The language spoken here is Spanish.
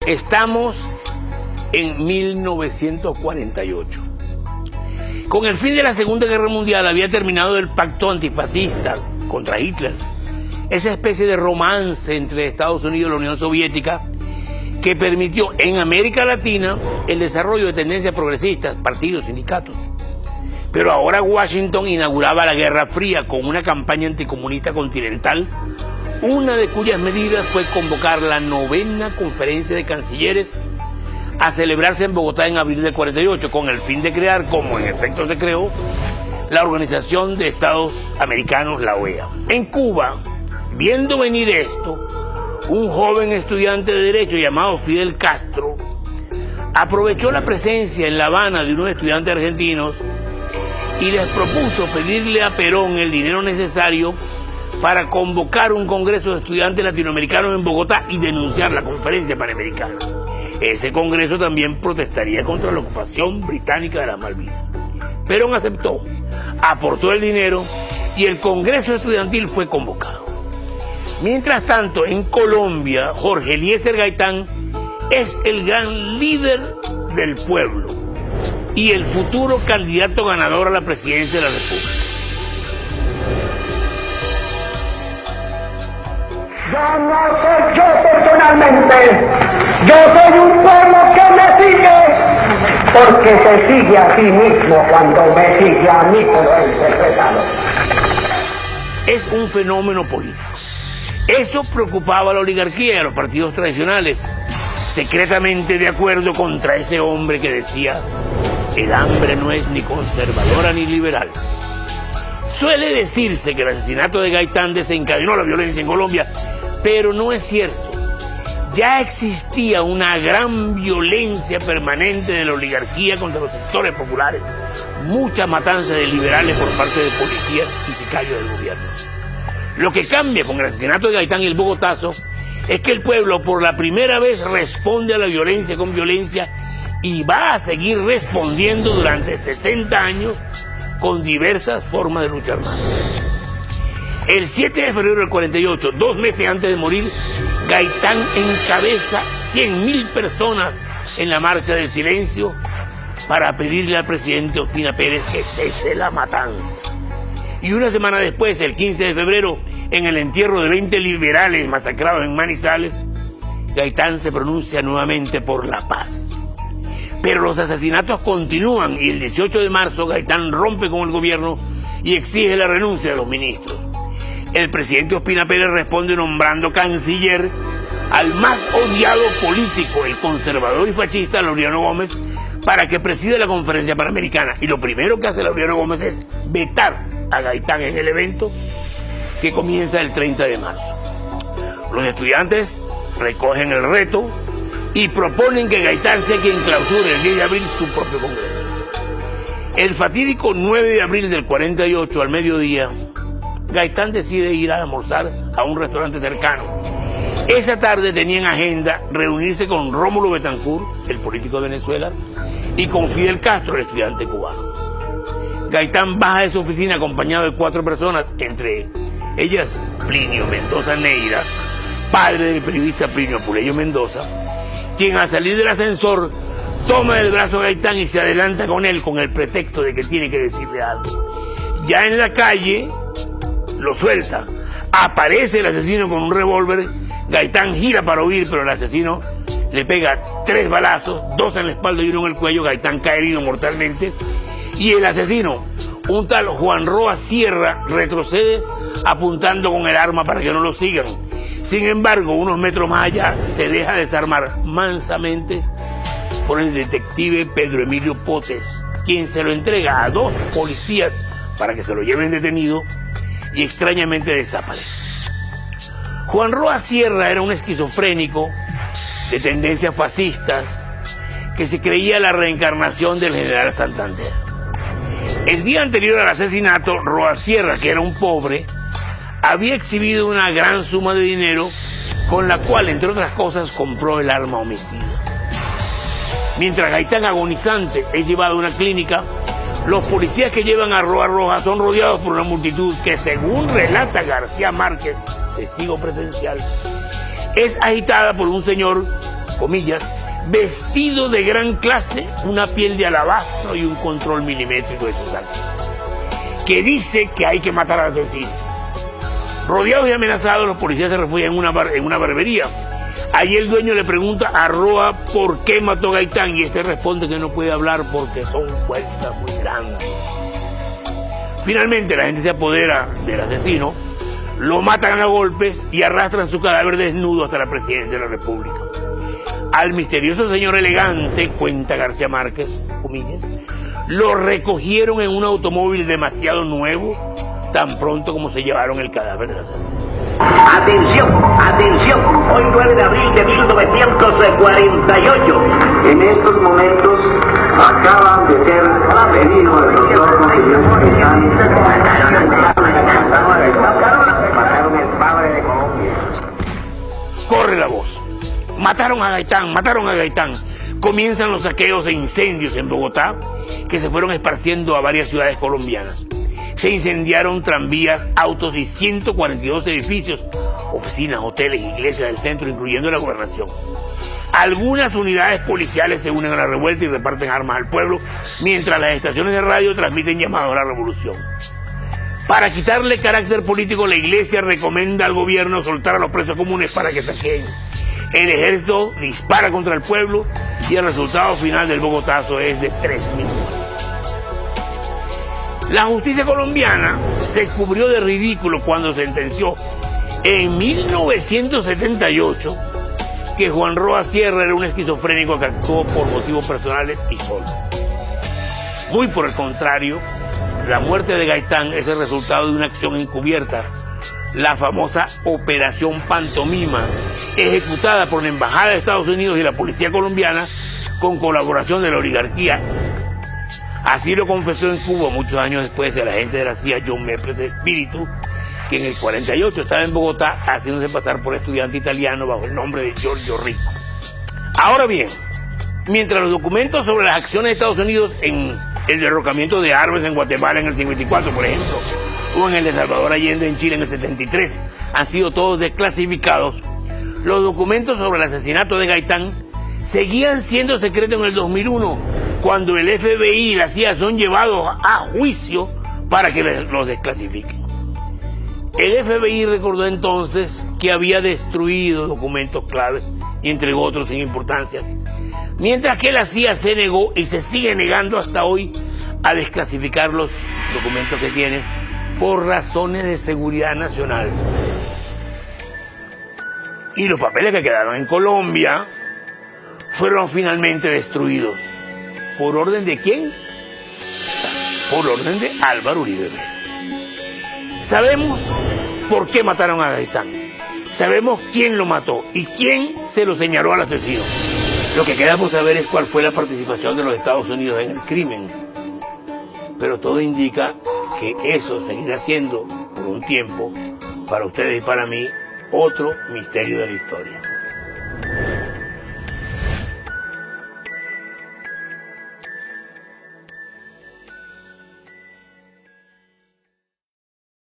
Estamos en 1948. Con el fin de la Segunda Guerra Mundial había terminado el pacto antifascista contra Hitler, esa especie de romance entre Estados Unidos y la Unión Soviética que permitió en América Latina el desarrollo de tendencias progresistas, partidos, sindicatos. Pero ahora Washington inauguraba la Guerra Fría con una campaña anticomunista continental, una de cuyas medidas fue convocar la 9ª Conferencia de Cancilleres a celebrarse en Bogotá en abril del 48, con el fin de crear, como en efecto se creó, la Organización de Estados Americanos, la OEA. En Cuba, viendo venir esto, un joven estudiante de Derecho llamado Fidel Castro aprovechó la presencia en La Habana de unos estudiantes argentinos y les propuso pedirle a Perón el dinero necesario para convocar un congreso de estudiantes latinoamericanos en Bogotá y denunciar la Conferencia Panamericana. Ese congreso también protestaría contra la ocupación británica de las Malvinas. Perón aceptó, aportó el dinero y el congreso estudiantil fue convocado. Mientras tanto, en Colombia, Jorge Eliezer Gaitán es el gran líder del pueblo y el futuro candidato ganador a la presidencia de la República. Yo no soy yo personalmente, yo soy un pueblo que me sigue, porque se sigue a sí mismo cuando me sigue a mí por lo interpretado. Es un fenómeno político. Eso preocupaba a la oligarquía y a los partidos tradicionales, secretamente de acuerdo contra ese hombre que decía: el hambre no es ni conservadora ni liberal. Suele decirse que el asesinato de Gaitán desencadenó la violencia en Colombia, pero no es cierto. Ya existía una gran violencia permanente de la oligarquía contra los sectores populares, mucha matanza de liberales por parte de policías y sicarios del gobierno. Lo que cambia con el asesinato de Gaitán y el Bogotazo es que el pueblo por la primera vez responde a la violencia con violencia y va a seguir respondiendo durante 60 años con diversas formas de lucha armada. El 7 de febrero del 48, 2 meses antes de morir, Gaitán encabeza 100.000 personas en la Marcha del Silencio para pedirle al presidente Ospina Pérez que cese la matanza. Y una semana después, el 15 de febrero, en el entierro de 20 liberales masacrados en Manizales, Gaitán se pronuncia nuevamente por la paz. Pero los asesinatos continúan y el 18 de marzo Gaitán rompe con el gobierno y exige la renuncia de los ministros. El presidente Ospina Pérez responde nombrando canciller al más odiado político, el conservador y fascista Laureano Gómez, para que presida la Conferencia Panamericana. Y lo primero que hace Laureano Gómez es vetar a Gaitán en el evento que comienza el 30 de marzo. Los estudiantes recogen el reto y proponen que Gaitán sea quien clausure el 10 de abril su propio congreso. El fatídico 9 de abril del 48 al mediodía, Gaitán decide ir a almorzar a un restaurante cercano. Esa tarde tenía en agenda reunirse con Rómulo Betancourt, el político de Venezuela, y con Fidel Castro, el estudiante cubano. Gaitán baja de su oficina acompañado de 4 personas, entre ellas Plinio Mendoza Neira, padre del periodista Plinio Puleyo Mendoza, quien al salir del ascensor toma el brazo a Gaitán y se adelanta con él con el pretexto de que tiene que decirle algo. Ya en la calle lo suelta, aparece el asesino con un revólver, Gaitán gira para huir, pero el asesino le pega 3 balazos, 2 en la espalda y 1 en el cuello. Gaitán cae herido mortalmente y el asesino, un tal Juan Roa Sierra, retrocede apuntando con el arma para que no lo sigan. Sin embargo, unos metros más allá se deja desarmar mansamente por el detective Pedro Emilio Potes, quien se lo entrega a 2 policías para que se lo lleven detenido y extrañamente desaparece. Juan Roa Sierra era un esquizofrénico de tendencias fascistas que se creía la reencarnación del general Santander. El día anterior al asesinato, Roa Sierra, que era un pobre, había exhibido una gran suma de dinero con la cual, entre otras cosas, compró el arma homicida. Mientras Gaitán, agonizante, es llevado a una clínica, los policías que llevan a Roa Roja son rodeados por una multitud que, según relata García Márquez, testigo presencial, es agitada por un señor comillas, vestido de gran clase, una piel de alabastro y un control milimétrico de sus actos, que dice que hay que matar al asesino. Rodeados y amenazados, los policías se refugian en una barbería. Allí el dueño le pregunta a Roa por qué mató a Gaitán y este responde que no puede hablar porque son fuerzas muy grandes. Finalmente la gente se apodera del asesino, lo matan a golpes y arrastran su cadáver desnudo hasta la presidencia de la República. Al misterioso señor elegante, cuenta García Márquez, comillas, lo recogieron en un automóvil demasiado nuevo, tan pronto como se llevaron el cadáver del asesino. Atención, atención, hoy 9 de abril de 1948. En estos momentos acaba de ser pedido el doctor mataron el padre de Colombia. Corre la voz. Mataron a Gaitán, mataron a Gaitán. Comienzan los saqueos e incendios en Bogotá que se fueron esparciendo a varias ciudades colombianas. Se incendiaron tranvías, autos y 142 edificios, oficinas, hoteles, iglesias del centro, incluyendo la gobernación. Algunas unidades policiales se unen a la revuelta y reparten armas al pueblo, mientras las estaciones de radio transmiten llamados a la revolución. Para quitarle carácter político, la iglesia recomienda al gobierno soltar a los presos comunes para que saqueen. El ejército dispara contra el pueblo y el resultado final del Bogotazo es de 3.000 muertos. La justicia colombiana se cubrió de ridículo cuando sentenció en 1978 que Juan Roa Sierra era un esquizofrénico que actuó por motivos personales y solo. Muy por el contrario, la muerte de Gaitán es el resultado de una acción encubierta, la famosa Operación Pantomima, ejecutada por la Embajada de Estados Unidos y la Policía Colombiana con colaboración de la oligarquía. Así lo confesó en Cuba muchos años después el agente de la CIA John Meples Espíritu, que en el 48 estaba en Bogotá haciéndose pasar por estudiante italiano bajo el nombre de Giorgio Rico. Ahora bien, mientras los documentos sobre las acciones de Estados Unidos en el derrocamiento de Arbenz en Guatemala en el 54, por ejemplo, o en el de Salvador Allende en Chile en el 73, han sido todos desclasificados, los documentos sobre el asesinato de Gaitán seguían siendo secretos en el 2001, cuando el FBI y la CIA son llevados a juicio para que los desclasifiquen. El FBI recordó entonces que había destruido documentos claves y entregó otros sin importancia, mientras que la CIA se negó y se sigue negando hasta hoy a desclasificar los documentos que tiene por razones de seguridad nacional. Y los papeles que quedaron en Colombia fueron finalmente destruidos. ¿Por orden de quién? Por orden de Álvaro Uribe Vélez. Sabemos por qué mataron a Gaitán. Sabemos quién lo mató y quién se lo señaló al asesino. Lo que queda por saber es cuál fue la participación de los Estados Unidos en el crimen. Pero todo indica que eso seguirá siendo, por un tiempo, para ustedes y para mí, otro misterio de la historia.